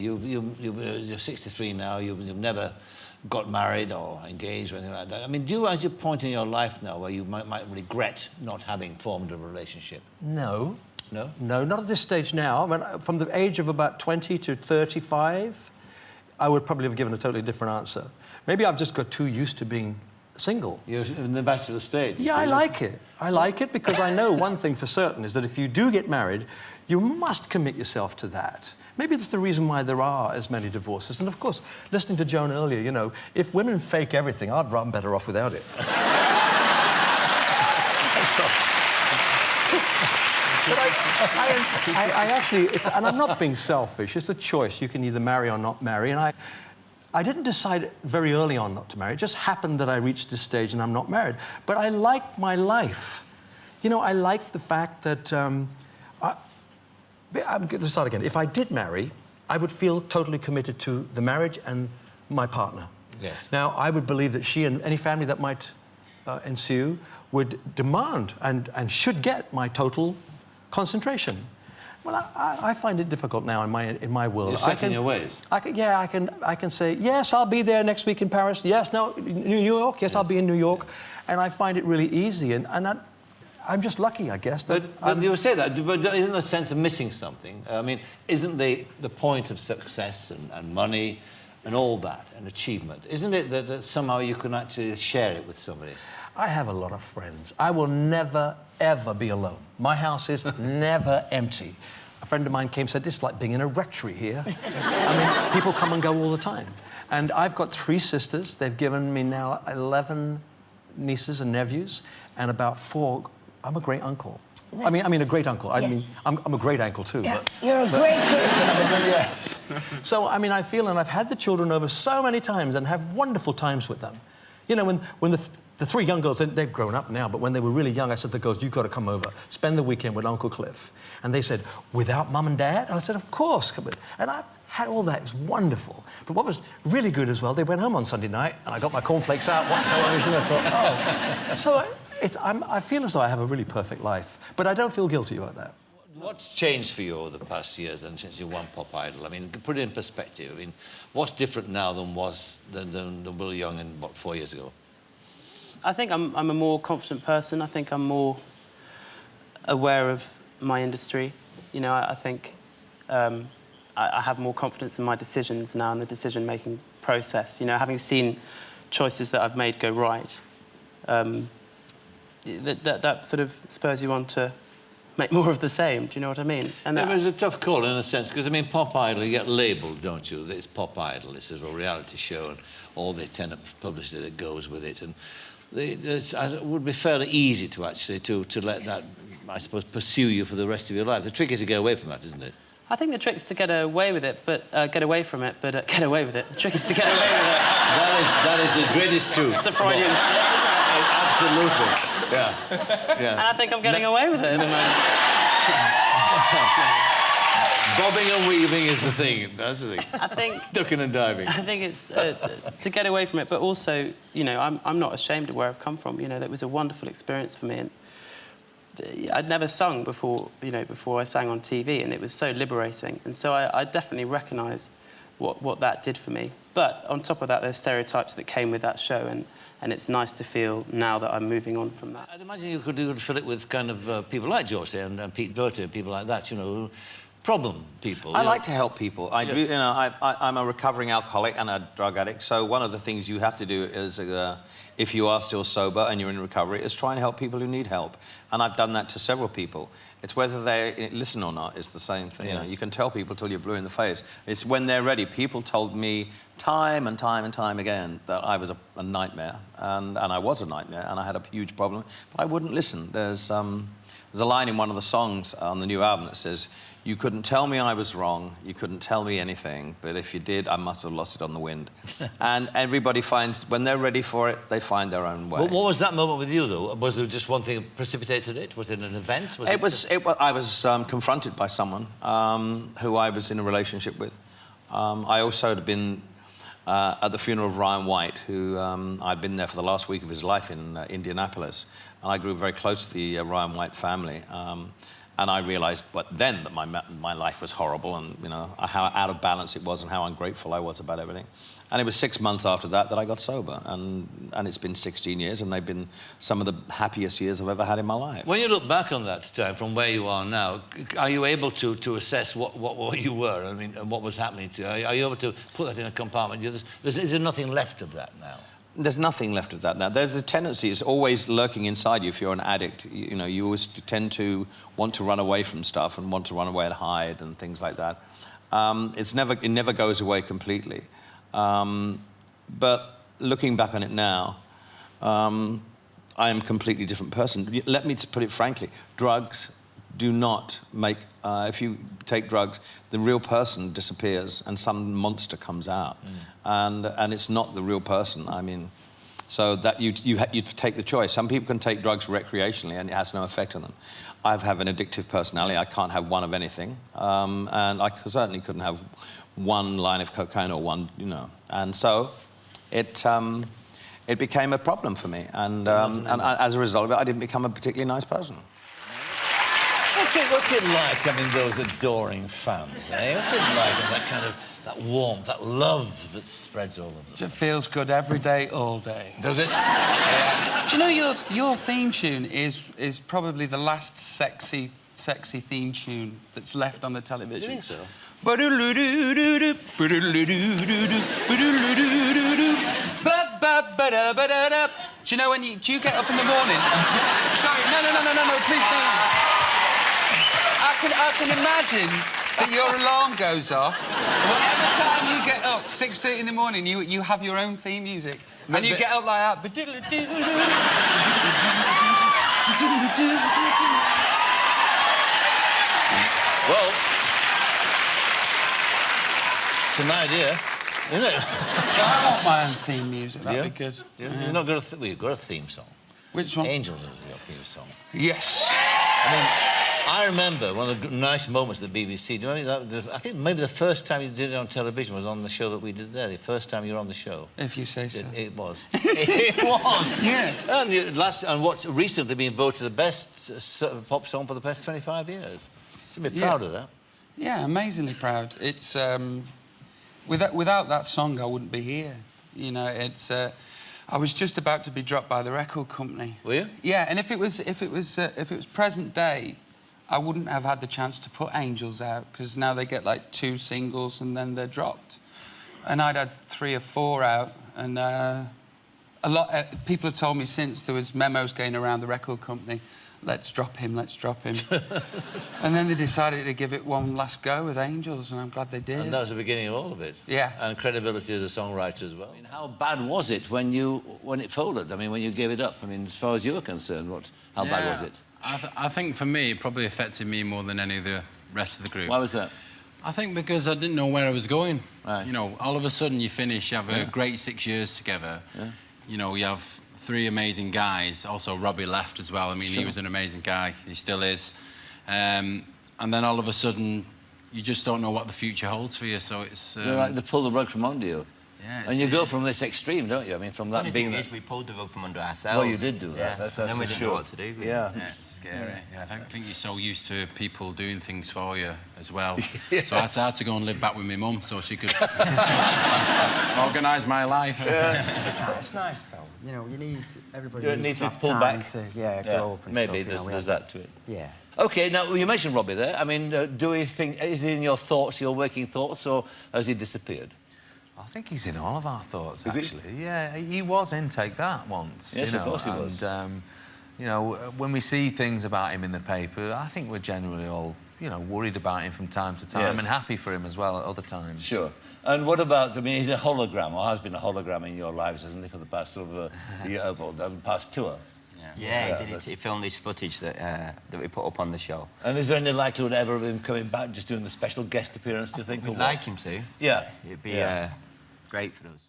You're 63 now, you've never got married or engaged or anything like that. I mean, do you reach a point in your life now where you might regret not having formed a relationship? No. No? No, not at this stage now. I mean, from the age of about 20 to 35, I would probably have given a totally different answer. Maybe I've just got too used to being single. You're in the bachelor stage. Yeah, I like it. I like it because I know one thing for certain is that if you do get married, you must commit yourself to that. Maybe that's the reason why there are as many divorces. And of course, listening to Joan earlier, you know, if women fake everything, I'm better off without it. But I actually, and I'm not being selfish, it's a choice. You can either marry or not marry. And I didn't decide very early on not to marry. It just happened that I reached this stage and I'm not married. But I like my life. You know, I like the fact that, I'm going to start again. If I did marry, I would feel totally committed to the marriage and my partner. Yes. Now, I would believe that she and any family that might ensue would demand and should get my total concentration. Well, I find it difficult now in my world. You're set in your ways. I can say, yes, I'll be there next week in Paris. Yes, no, New York. Yes, I'll be in New York. And I find it really easy. And I'm just lucky, I guess. But you say that, but isn't there a sense of missing something? I mean, isn't the point of success and money and all that, and achievement, isn't it that somehow you can actually share it with somebody? I have a lot of friends. I will never, ever be alone. My house is never empty. A friend of mine came and said, this is like being in a rectory here. I mean, people come and go all the time. And I've got 3 sisters. They've given me now 11 nieces and nephews, and about 4... I'm a great uncle. I mean a great uncle. I mean, I'm a great uncle too. Yeah, but, you're a great yes. So, I mean, I feel, and I've had the children over so many times and have wonderful times with them. You know, when the 3 young girls, they've grown up now, but when they were really young, I said to the girls, you've got to come over, spend the weekend with Uncle Cliff. And they said, without Mum and Dad? And I said, of course, come with. And I've had all that. It was wonderful. But what was really good as well, they went home on Sunday night, and I got my cornflakes out once in a while, and I thought, oh. So I feel as though I have a really perfect life, but I don't feel guilty about that. What's changed for you over the past years and since you won Pop Idol? I mean, put it in perspective. I mean, what's different now than Will Young in, what, 4 years ago? I think I'm a more confident person. I think I'm more aware of my industry. You know, I think I have more confidence in my decisions now and the decision-making process. You know, having seen choices that I've made go right, that sort of spurs you on to make more of the same. Do you know what I mean? And it was a tough call in a sense, because I mean, Pop Idol, you get labelled, don't you? It's Pop Idol. This is a reality show, and all the kind of publicity that goes with it. And it would be fairly easy to actually to let that, I suppose, pursue you for the rest of your life. The trick is to get away from that, isn't it? I think the trick is to get away with it, but get away from it, but get away with it. The trick is to get away with it. That is the greatest truth. It's a Freudian slip. Absolutely. Yeah. Yeah. And I think I'm getting away with it at the moment. Bobbing and weaving is the thing. That's the thing. I think... Ducking and diving. I think it's to get away from it, but also, you know, I'm not ashamed of where I've come from. You know, that was a wonderful experience for me. And I'd never sung before, you know, before I sang on TV, and it was so liberating. And so I definitely recognise what that did for me. But on top of that, there's stereotypes that came with that show, and it's nice to feel now that I'm moving on from that. I'd imagine you could fill it with kind of people like George and Pete Doherty and people like that, you know, problem people. I like to help people. Yes. You know, I'm a recovering alcoholic and a drug addict, so one of the things you have to do is, if you are still sober and you're in recovery, is try and help people who need help. And I've done that to several people. It's whether they listen or not, it's the same thing. Yes. You know, you can tell people till you're blue in the face. It's when they're ready. People told me time and time and time again that I was a nightmare, and I was a nightmare, and I had a huge problem, but I wouldn't listen. There's a line in one of the songs on the new album that says, you couldn't tell me I was wrong, you couldn't tell me anything, but if you did, I must have lost it on the wind. And everybody finds, when they're ready for it, they find their own way. Well, what was that moment with you, though? Was there just one thing that precipitated it? Was it an event? I was confronted by someone who I was in a relationship with. I also had been at the funeral of Ryan White, who I'd been there for the last week of his life in Indianapolis, and I grew very close to the Ryan White family. And I realised, but then, that my life was horrible, and you know how out of balance it was, and how ungrateful I was about everything. And it was 6 months after that I got sober, and it's been 16 years, and they've been some of the happiest years I've ever had in my life. When you look back on that time, from where you are now, are you able to assess what you were, I mean, and what was happening to you? Are you able to put that in a compartment? Is there nothing left of that now? There's nothing left of that now. There's a tendency, it's always lurking inside you if you're an addict. You know, you always tend to want to run away from stuff and want to run away and hide and things like that. It never goes away completely. But looking back on it now, I am a completely different person. Let me put it frankly, drugs do not make, if you take drugs, the real person disappears and some monster comes out. And it's not the real person. I mean, so that you take the choice. Some people can take drugs recreationally and it has no effect on them. I have an addictive personality. I can't have one of anything. And I certainly couldn't have one line of cocaine or one, you know. And so it became a problem for me. And as a result of it, I didn't become a particularly nice person. What's it like having those adoring fans, eh? What's it like, that kind of, that warmth, that love that spreads all over them? It feels good every day, all day. Does it? Yeah. Do you know your theme tune is probably the last sexy theme tune that's left on the television? Do you think so? Do you know when do you get up in the morning? Sorry, no, please no. I can imagine that your alarm goes off. Every time you get up, 6:30 in the morning, you have your own theme music. And you get up like that. Well, it's an idea, isn't it? I want my own theme music. That'd be good. Yeah. You've not got you've got a theme song. Which one? Angels is your theme song. Yes. I mean, I remember one of the nice moments at the BBC. Do you remember that? I think maybe the first time you did it on television was on the show that we did there. The first time you were on the show. If you say so. It was. It was. Yeah. And what's recently been voted the best pop song for the past 25 years. You should be proud of that. Yeah, amazingly proud. It's without that song, I wouldn't be here. You know, it's. I was just about to be dropped by the record company. Were you? Yeah, and if it was present day, I wouldn't have had the chance to put Angels out because now they get like 2 singles and then they're dropped, and I'd had 3 or 4 out, and a lot people have told me since there was memos going around the record company. Let's drop him. And then they decided to give it one last go with Angels, and I'm glad they did. And that was the beginning of all of it. Yeah. And credibility as a songwriter as well. I mean, how bad was it when it folded? I mean, when you gave it up? I mean, as far as you were concerned, how bad was it? I think for me, it probably affected me more than any of the rest of the group. Why was that? I think because I didn't know where I was going. Right. You know, all of a sudden you finish, you have a great 6 years together. Yeah. You know, you have 3 amazing guys. Also, Robbie left as well. I mean, he was an amazing guy. He still is. And then all of a sudden, you just don't know what the future holds for you. So it's... You're like they pull the rug from under you. Yeah, and you go from this extreme, don't you? I mean, from that being... We pulled the rug from under ourselves. Well, you did do that. Yeah. That's and then we for didn't sure. know what to do. Yeah. It's scary. Yeah, I think you're so used to people doing things for you as well. Yes. So I had to go and live back with my mum so she could organise my life. Yeah. It's nice, though. You know, everybody needs to have pull time back. to grow up and maybe stuff. there's that to it. Yeah. OK, now, you mentioned Robbie there. I mean, do we think... Is he in your thoughts, your working thoughts, or has he disappeared? I think he's in all of our thoughts, Is he? actually. Yeah, he was in Take That once. Yes, you know, of course he was. And, you know, when we see things about him in the paper, I think we're generally all, you know, worried about him from time to time and happy for him as well at other times. Sure. And what about, I mean, he's a hologram, or has been a hologram in your lives, hasn't he, for the past sort of year, or the past tour? Yeah, he filmed this footage that we put up on the show. And is there any likelihood ever of him coming back, just doing the special guest appearance, do you think? We'd like him to. Yeah. It'd be great for us.